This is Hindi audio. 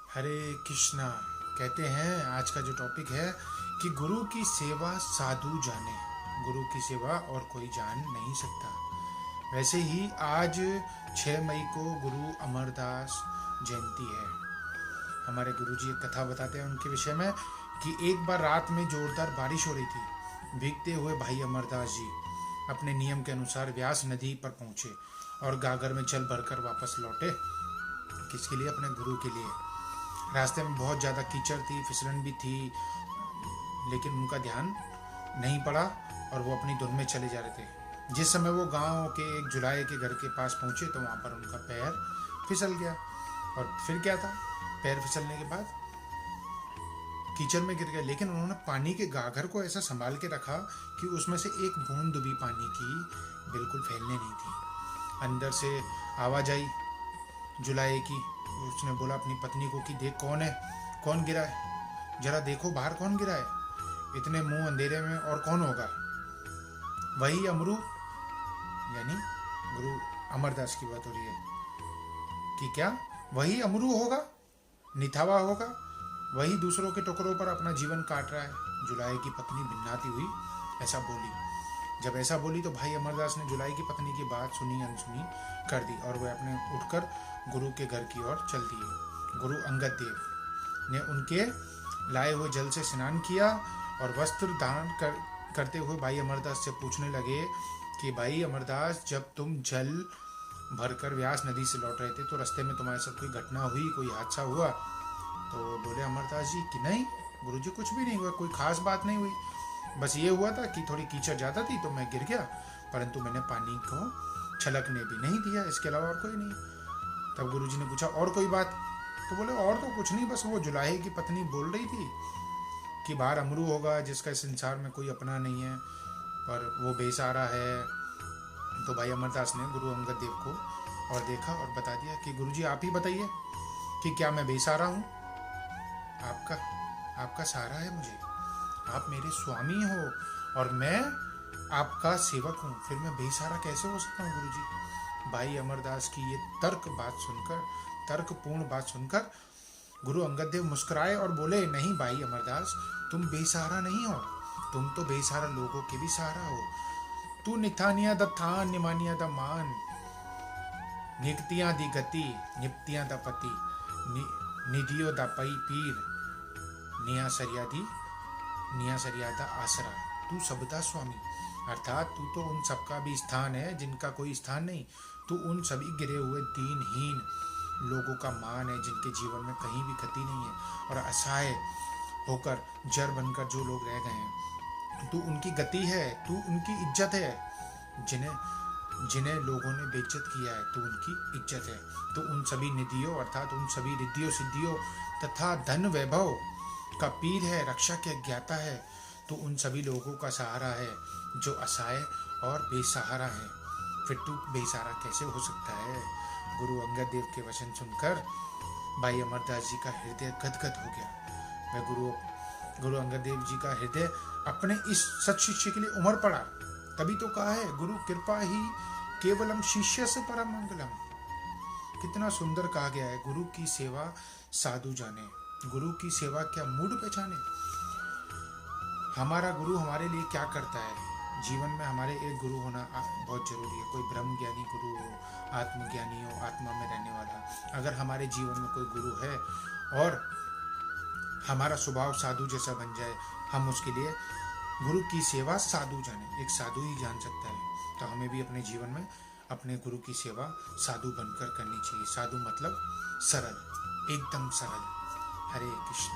हरे कृष्णा। कहते हैं आज का जो टॉपिक है कि गुरु की सेवा साधु जाने। गुरु की सेवा और कोई जान नहीं सकता। वैसे ही आज 6 मई को गुरु अमरदास जयंती है। हमारे गुरुजी एक कथा बताते हैं उनके विषय में कि एक बार रात में जोरदार बारिश हो रही थी। भीगते हुए भाई अमरदास जी अपने नियम के अनुसार व्यास नदी पर पहुंचे और गागर में जल भरकर वापस लौटे। किसके लिए? अपने गुरु के लिए। रास्ते में बहुत ज़्यादा कीचड़ थी, फिसलन भी थी, लेकिन उनका ध्यान नहीं पड़ा और वो अपनी धुन में चले जा रहे थे। जिस समय वो गांव के एक जुलाहे के घर के पास पहुंचे तो वहां पर उनका पैर फिसल गया। और फिर क्या था? पैर फिसलने के बाद कीचड़ में गिर गए, लेकिन उन्होंने पानी के गागर को ऐसा संभाल के रखा कि उसमें से एक बूंद भी पानी की बिल्कुल फैलने नहीं थी। अंदर से आवाज आई जुलाहे की। उसने बोला अपनी पत्नी को कि देख कौन है, कौन गिरा है, जरा देखो बाहर कौन गिरा है इतने मुंह अंधेरे में, और कौन होगा? वही अमरू, यानी गुरु अमरदास की बात हो रही है कि क्या वही अमरू होगा, निथावा होगा, वही दूसरों के टुकड़ों पर अपना जीवन काट रहा है। जुलाहे की पत्नी भिन्नाती हुई ऐसा बोली। जब ऐसा बोली तो भाई अमरदास ने जुलाई की पत्नी की बात सुनी अनसुनी कर दी और वह अपने उठकर गुरु के घर की ओर चल दिए। गुरु अंगद देव ने उनके लाए हुए जल से स्नान किया और वस्त्र दान करते हुए भाई अमरदास से पूछने लगे कि भाई अमरदास, जब तुम जल भरकर व्यास नदी से लौट रहे थे तो रास्ते में तुम्हारे साथ कोई घटना हुई, कोई हादसा हुआ? तो बोले अमरदास जी कि नहीं गुरुजी, कुछ भी नहीं हुआ, कोई खास बात नहीं हुई। बस ये हुआ था कि थोड़ी कीचड़ ज़्यादा थी तो मैं गिर गया, परंतु मैंने पानी को छलकने भी नहीं दिया, इसके अलावा और कोई नहीं। तब गुरुजी ने पूछा और कोई बात? तो बोले और तो कुछ नहीं, बस वो जुलाहे की पत्नी बोल रही थी कि बाहर अमरू होगा जिसका इस संसार में कोई अपना नहीं है, पर वो बेसहारा है। तो भाई अमरदास ने गुरु अंगद देव को और देखा और बता दिया कि गुरुजी आप ही बताइए कि क्या मैं बेसहारा हूँ? आपका सहारा है मुझे, आप मेरे स्वामी हो और मैं आपका सेवक हूँ, फिर मैं बेसहारा कैसे हो सकता हूँ गुरुजी? भाई अमरदास की ये तर्कपूर्ण बात सुनकर गुरु अंगद देव मुस्कुराए और बोले नहीं भाई अमरदास, तुम बेसहारा नहीं हो, तुम तो बेसहारा लोगों के भी सहारा हो। तू निथानिया द थान निमानिया द मान, निकतियां दी गति निपतियां द पति, निधियो द पई पीर, निया सरियादा आसरा। तू सबदा स्वामी, अर्थात तू तो उन सबका भी स्थान है जिनका कोई स्थान नहीं। तू उन सभी गिरे हुए दीनहीन लोगों का मान है जिनके जीवन में कहीं भी गति नहीं है और असहाय होकर जड़ बनकर जो लोग रह गए हैं। तू उनकी गति है, तू उनकी इज्जत है, जिन्हें लोगों ने बेइज्जत किया है, तू उनकी इज्जत है। तो उन सभी निधियों अर्थात उन सभी रिद्धियों सिद्धियों तथा धन वैभव का पीर है, रक्षा के ज्ञाता है। तो उन सभी लोगों का सहारा है जो असहाय और बेसहारा है। फिर तू बेसहारा कैसे हो सकता है? गुरु अंगद देव के वचन सुनकर भाई अमरदास जी का हृदय गदगद हो गया। वह गुरु अंगद देव जी का हृदय अपने इस सच शिष्य के लिए उमड़ पड़ा। तभी तो कहा है गुरु कृपा ही केवलम शिष्य से परम मंगलम। कितना सुंदर कहा गया है, गुरु की सेवा साधु जाने, गुरु की सेवा क्या मूड पहचाने। हमारा गुरु हमारे लिए क्या करता है? जीवन में हमारे एक गुरु होना बहुत जरूरी है। कोई ब्रह्म ज्ञानी गुरु हो, आत्मज्ञानी हो, आत्मा में रहने वाला। अगर हमारे जीवन में कोई गुरु है और हमारा स्वभाव साधु जैसा बन जाए, हम उसके लिए गुरु की सेवा साधु जाने, एक साधु ही जान सकता है। तो हमें भी अपने जीवन में अपने गुरु की सेवा साधु बनकर करनी चाहिए। साधु मतलब सरल, एकदम सरल। हरे कृष्ण।